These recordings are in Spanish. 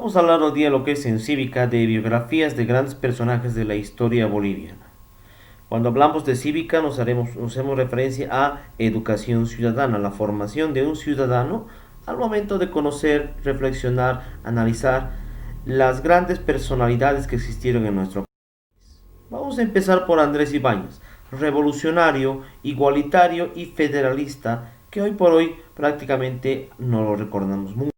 Vamos a hablar hoy día lo que es en Cívica de biografías de grandes personajes de la historia boliviana. Cuando hablamos de cívica nos hacemos referencia a educación ciudadana, la formación de un ciudadano al momento de conocer, reflexionar, analizar las grandes personalidades que existieron en nuestro país. Vamos a empezar por Andrés Ibáñez, revolucionario, igualitario y federalista, que hoy por hoy prácticamente no lo recordamos mucho.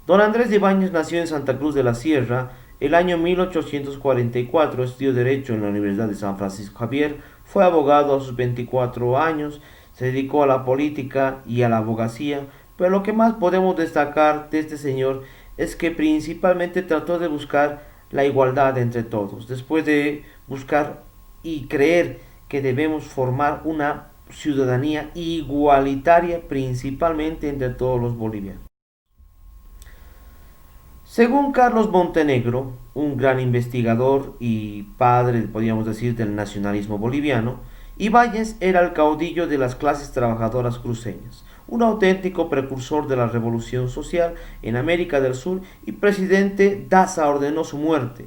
Don Andrés de Ibáñez nació en Santa Cruz de la Sierra el año 1844, estudió Derecho en la Universidad de San Francisco Javier, fue abogado a sus 24 años, se dedicó a la política y a la abogacía, pero lo que más podemos destacar de este señor es que principalmente trató de buscar la igualdad entre todos, después de buscar y creer que debemos formar una ciudadanía igualitaria principalmente entre todos los bolivianos. Según Carlos Montenegro, un gran investigador y padre, podríamos decir, del nacionalismo boliviano, Ibáñez era el caudillo de las clases trabajadoras cruceñas, un auténtico precursor de la revolución social en América del Sur, y presidente Daza ordenó su muerte,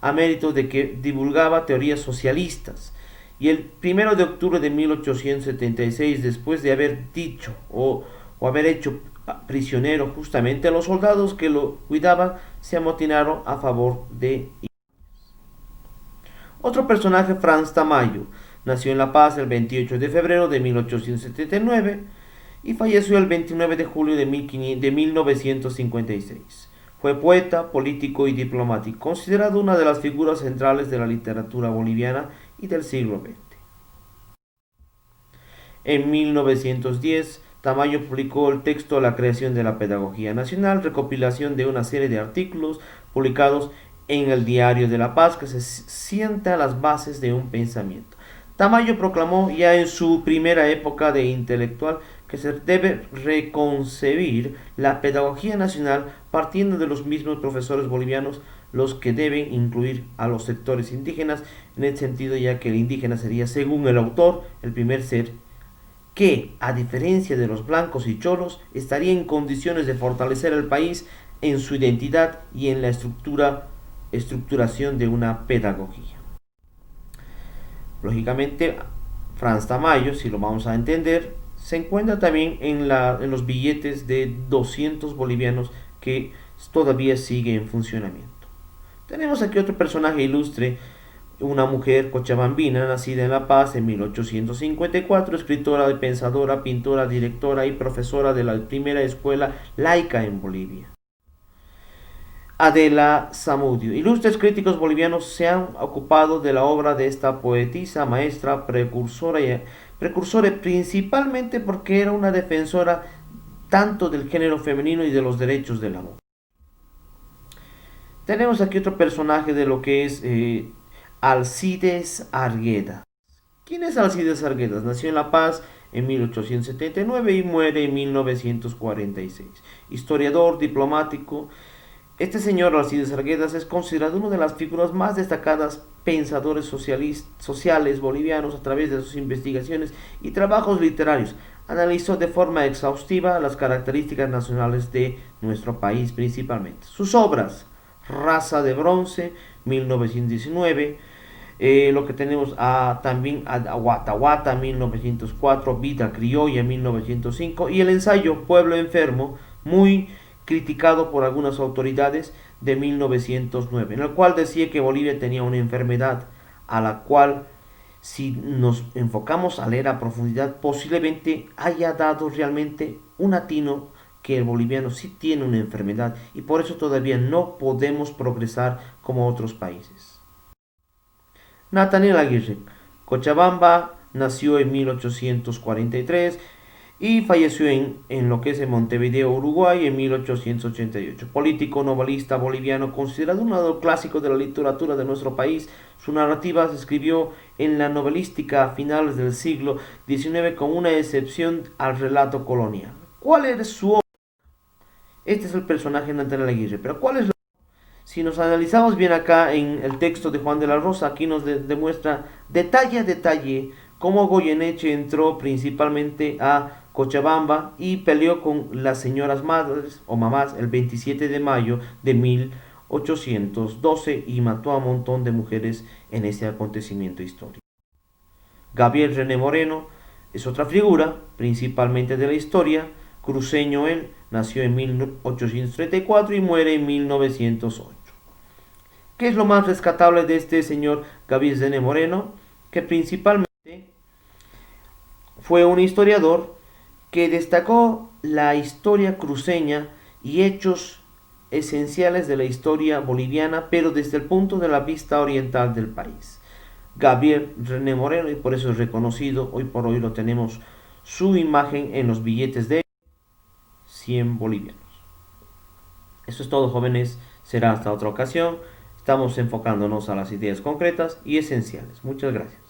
a mérito de que divulgaba teorías socialistas. Y el 1 de octubre de 1876, después de haber dicho o haber hecho prisionero justamente a los soldados que lo cuidaban, se amotinaron a favor de otro personaje. Franz Tamayo nació en La Paz el 28 de febrero de 1879 y falleció el 29 de julio de 1956. Fue poeta, político y diplomático, considerado una de las figuras centrales de la literatura boliviana y del siglo XX. En 1910, Tamayo publicó el texto La creación de la pedagogía nacional, recopilación de una serie de artículos publicados en el Diario de La Paz que se sienta las bases de un pensamiento. Tamayo proclamó ya en su primera época de intelectual que se debe reconcebir la pedagogía nacional partiendo de los mismos profesores bolivianos, los que deben incluir a los sectores indígenas, en el sentido ya que el indígena sería, según el autor, el primer ser que, a diferencia de los blancos y cholos, estaría en condiciones de fortalecer el país en su identidad y en la estructuración de una pedagogía. Lógicamente, Franz Tamayo, si lo vamos a entender, se encuentra también en los billetes de 200 bolivianos que todavía sigue en funcionamiento. Tenemos aquí otro personaje ilustre, una mujer cochabambina nacida en La Paz en 1854, escritora, pensadora, pintora, directora y profesora de la primera escuela laica en Bolivia. Adela Zamudio. Ilustres críticos bolivianos se han ocupado de la obra de esta poetisa, maestra, precursora principalmente porque era una defensora tanto del género femenino y de los derechos de la mujer. Tenemos aquí otro personaje de lo que es Alcides Arguedas. ¿Quién es Alcides Arguedas? Nació en La Paz en 1879 y muere en 1946. Historiador, diplomático. Este señor Alcides Arguedas es considerado una de las figuras más destacadas pensadores sociales bolivianos a través de sus investigaciones y trabajos literarios. Analizó de forma exhaustiva las características nacionales de nuestro país principalmente. Sus obras: Raza de Bronce, 1919, lo que tenemos también a Guataguata, 1904, Vida Criolla, 1905, y el ensayo Pueblo Enfermo, muy criticado por algunas autoridades, de 1909, en el cual decía que Bolivia tenía una enfermedad a la cual, si nos enfocamos a leer a profundidad, posiblemente haya dado realmente un atino que el boliviano sí tiene una enfermedad y por eso todavía no podemos progresar como otros países. Nathaniel Aguirre, Cochabamba, nació en 1843 y falleció en lo que es en Montevideo, Uruguay, en 1888. Político, novelista boliviano, considerado uno de los clásicos de la literatura de nuestro país. Su narrativa se escribió en la novelística a finales del siglo XIX, con una excepción al relato colonial. ¿Cuál es su obra? Este es el personaje de Nathaniel Aguirre, pero ¿cuál es la... Si nos analizamos bien acá en el texto de Juan de la Rosa, aquí nos demuestra detalle a detalle cómo Goyeneche entró principalmente a Cochabamba y peleó con las señoras madres o mamás el 27 de mayo de 1812 y mató a un montón de mujeres en este acontecimiento histórico. Gabriel René Moreno es otra figura, principalmente de la historia, cruceño él, nació en 1834 y muere en 1908. ¿Qué es lo más rescatable de este señor Gabriel René Moreno? Que principalmente fue un historiador que destacó la historia cruceña y hechos esenciales de la historia boliviana, pero desde el punto de la vista oriental del país. Gabriel René Moreno, y por eso es reconocido, hoy por hoy lo tenemos su imagen en los billetes de 100 bolivianos. Eso es todo, jóvenes, será hasta otra ocasión. Estamos enfocándonos a las ideas concretas y esenciales. Muchas gracias.